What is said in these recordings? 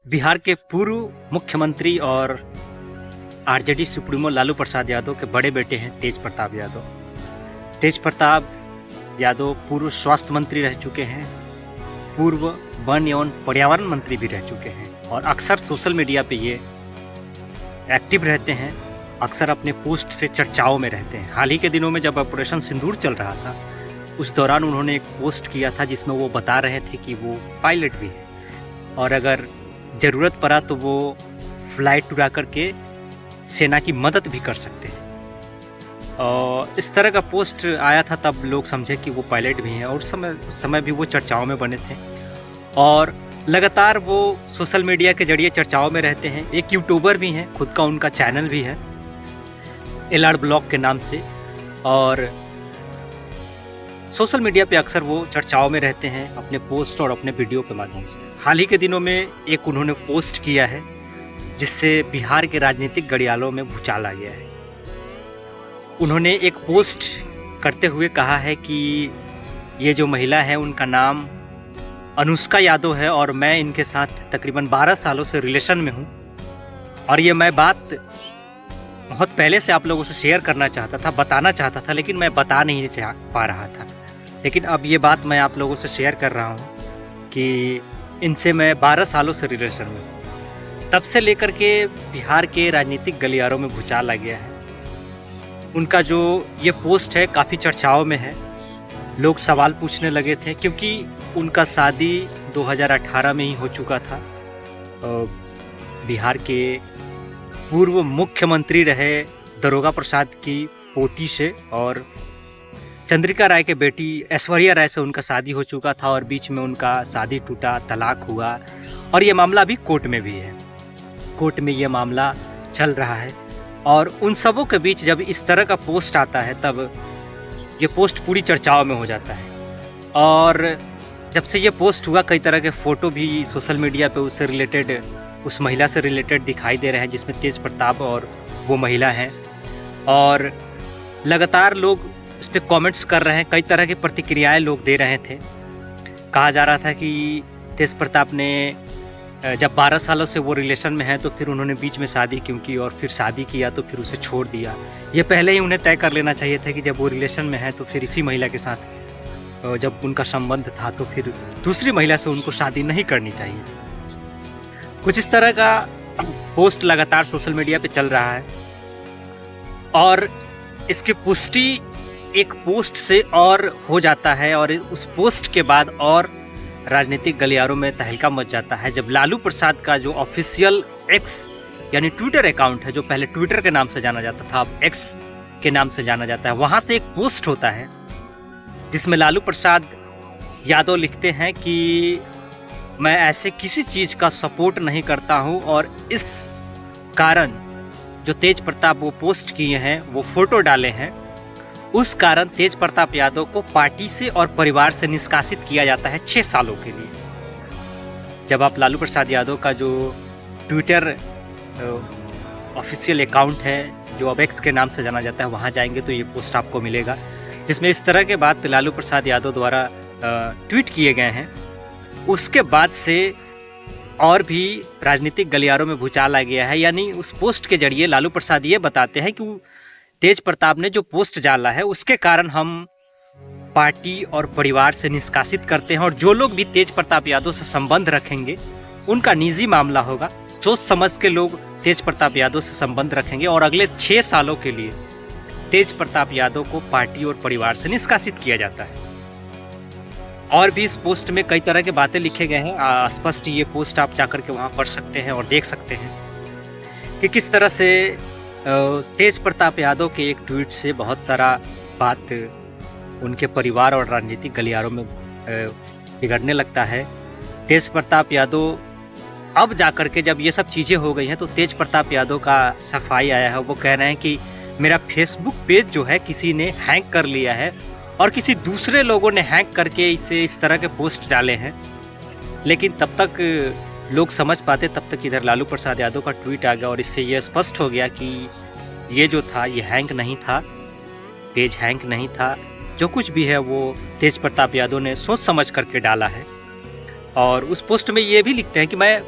बिहार के पूर्व मुख्यमंत्री और आरजेडी सुप्रीमो लालू प्रसाद यादव के बड़े बेटे हैं तेज प्रताप यादव। तेज प्रताप यादव पूर्व स्वास्थ्य मंत्री रह चुके हैं, पूर्व वन एवं पर्यावरण मंत्री भी रह चुके हैं और अक्सर सोशल मीडिया पे ये एक्टिव रहते हैं, अक्सर अपने पोस्ट से चर्चाओं में रहते हैं। हाल ही के दिनों में जब ऑपरेशन सिंदूर चल रहा था उस दौरान उन्होंने एक पोस्ट किया था जिसमें वो बता रहे थे कि वो पायलट भी है और अगर ज़रूरत पड़ा तो वो फ्लाइट उड़ा करके सेना की मदद भी कर सकते हैं। और इस तरह का पोस्ट आया था तब लोग समझे कि वो पायलट भी हैं और उस समय भी वो चर्चाओं में बने थे और लगातार वो सोशल मीडिया के जरिए चर्चाओं में रहते हैं। एक यूट्यूबर भी हैं, खुद का उनका चैनल भी है एलआर ब्लॉग के नाम से और सोशल मीडिया पे अक्सर वो चर्चाओं में रहते हैं अपने पोस्ट और अपने वीडियो के माध्यम से। हाल ही के दिनों में एक उन्होंने पोस्ट किया है जिससे बिहार के राजनीतिक घड़ियालों में भूचाल आ गया है। उन्होंने एक पोस्ट करते हुए कहा है कि ये जो महिला है उनका नाम अनुष्का यादव है और मैं इनके साथ तकरीबन 12 सालों से रिलेशन में हूँ और ये मैं बात बहुत पहले से आप लोगों से शेयर करना चाहता था, बताना चाहता था, लेकिन मैं बता नहीं पा रहा था। लेकिन अब ये बात मैं आप लोगों से शेयर कर रहा हूँ कि इनसे मैं 12 सालों से रिलेशन में हूँ। तब से लेकर के बिहार के राजनीतिक गलियारों में भूचाल आ गया है। उनका जो ये पोस्ट है काफ़ी चर्चाओं में है। लोग सवाल पूछने लगे थे क्योंकि उनका शादी 2018 में ही हो चुका था। बिहार के पूर्व मुख्यमंत्री रहे दारोगा प्रसाद की पोती से और चंद्रिका राय के बेटी ऐश्वर्या राय से उनका शादी हो चुका था और बीच में उनका शादी टूटा, तलाक हुआ और ये मामला अभी कोर्ट में भी है। कोर्ट में ये मामला चल रहा है और उन सबों के बीच जब इस तरह का पोस्ट आता है तब ये पोस्ट पूरी चर्चाओं में हो जाता है। और जब से ये पोस्ट हुआ कई तरह के फ़ोटो भी सोशल मीडिया पे उससे रिलेटेड, उस महिला से रिलेटेड दिखाई दे रहे हैं जिसमें तेज प्रताप और वो महिला हैं और लगातार लोग इस पर कमेंट्स कर रहे हैं। कई तरह की प्रतिक्रियाएं लोग दे रहे थे। कहा जा रहा था कि तेज प्रताप ने जब 12 सालों से वो रिलेशन में है तो फिर उन्होंने बीच में शादी क्यों की और फिर शादी किया तो फिर उसे छोड़ दिया। ये पहले ही उन्हें तय कर लेना चाहिए था कि जब वो रिलेशन में है तो फिर इसी महिला के साथ जब उनका संबंध था तो फिर दूसरी महिला से उनको शादी नहीं करनी चाहिए। कुछ इस तरह का पोस्ट लगातार सोशल मीडिया पे चल रहा है और इसकी पुष्टि एक पोस्ट से और हो जाता है और उस पोस्ट के बाद और राजनीतिक गलियारों में तहलका मच जाता है जब लालू प्रसाद का जो ऑफिशियल एक्स यानी ट्विटर अकाउंट है, जो पहले ट्विटर के नाम से जाना जाता था अब एक्स के नाम से जाना जाता है, वहाँ से एक पोस्ट होता है जिसमें लालू प्रसाद यादव लिखते हैं कि मैं ऐसे किसी चीज़ का सपोर्ट नहीं करता हूँ और इस कारण जो तेज प्रताप वो पोस्ट किए हैं, वो फोटो डाले हैं, उस कारण तेज प्रताप यादव को पार्टी से और परिवार से निष्कासित किया जाता है 6 सालों के लिए। जब आप लालू प्रसाद यादव का जो ट्विटर ऑफिशियल अकाउंट है जो अब एक्स के नाम से जाना जाता है वहाँ जाएंगे तो ये पोस्ट आपको मिलेगा जिसमें इस तरह के बात लालू प्रसाद यादव द्वारा ट्वीट किए गए हैं। उसके बाद से और भी राजनीतिक गलियारों में भूचाल आ गया है। यानी उस पोस्ट के जरिए लालू प्रसाद ये बताते हैं कि तेज प्रताप ने जो पोस्ट डाला है उसके कारण हम पार्टी और परिवार से निष्कासित करते हैं और जो लोग भी तेज प्रताप यादव से संबंध रखेंगे उनका निजी मामला होगा। सोच समझ के लोग तेज प्रताप यादव से संबंध रखेंगे और अगले 6 सालों के लिए तेज प्रताप यादव को पार्टी और परिवार से निष्कासित किया जाता है। और भी इस पोस्ट में कई तरह के बातें लिखे गए हैं। स्पष्ट ये पोस्ट आप जाकर के वहाँ पढ़ सकते हैं और देख सकते हैं कि किस तरह से तेज प्रताप यादव के एक ट्वीट से बहुत सारा बात उनके परिवार और राजनीतिक गलियारों में बिगड़ने लगता है। तेज प्रताप यादव अब जाकर के जब ये सब चीज़ें हो गई हैं तो तेज प्रताप यादव का सफाई आया है। वो कह रहे हैं कि मेरा फेसबुक पेज जो है किसी ने हैक कर लिया है और किसी दूसरे लोगों ने हैक करके इसे इस तरह के पोस्ट डाले हैं। लेकिन तब तक लोग समझ पाते तब तक इधर लालू प्रसाद यादव का ट्वीट आ गया और इससे ये स्पष्ट हो गया कि ये जो था ये हैंक नहीं था, पेज हैंक नहीं था। जो कुछ भी है वो तेज प्रताप यादव ने सोच समझ करके डाला है। और उस पोस्ट में ये भी लिखते हैं कि मैं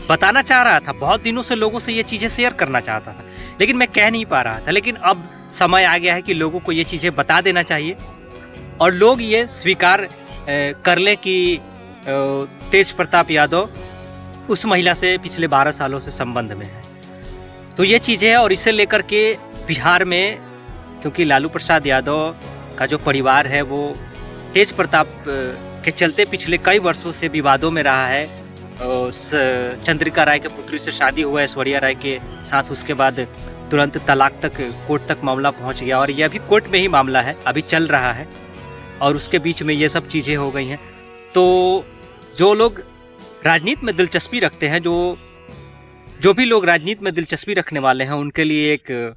बताना चाह रहा था, बहुत दिनों से लोगों से ये चीज़ें शेयर करना चाहता था, लेकिन मैं कह नहीं पा रहा था। लेकिन अब समय आ गया है कि लोगों को ये चीज़ें बता देना चाहिए और लोग ये स्वीकार कर ले कि तेज प्रताप यादव उस महिला से पिछले 12 सालों से संबंध में है। तो ये चीज़ें है और इसे लेकर के बिहार में, क्योंकि लालू प्रसाद यादव का जो परिवार है वो तेज प्रताप के चलते पिछले कई वर्षों से विवादों में रहा है। चंद्रिका राय के पुत्री से शादी हुआ ऐश्वर्या राय के साथ, उसके बाद तुरंत तलाक तक, कोर्ट तक मामला पहुंच गया और ये अभी कोर्ट में ही मामला है, अभी चल रहा है और उसके बीच में ये सब चीज़ें हो गई हैं। तो जो लोग राजनीति में दिलचस्पी रखते हैं, जो भी लोग राजनीति में दिलचस्पी रखने वाले हैं, उनके लिए एक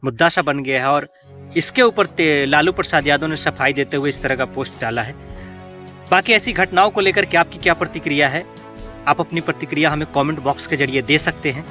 मुद्दा सा बन गया है और इसके ऊपर लालू प्रसाद यादव ने सफाई देते हुए इस तरह का पोस्ट डाला है। बाकी ऐसी घटनाओं को लेकर के आपकी क्या प्रतिक्रिया है? आप अपनी प्रतिक्रिया हमें कमेंट बॉक्स के जरिए दे सकते हैं।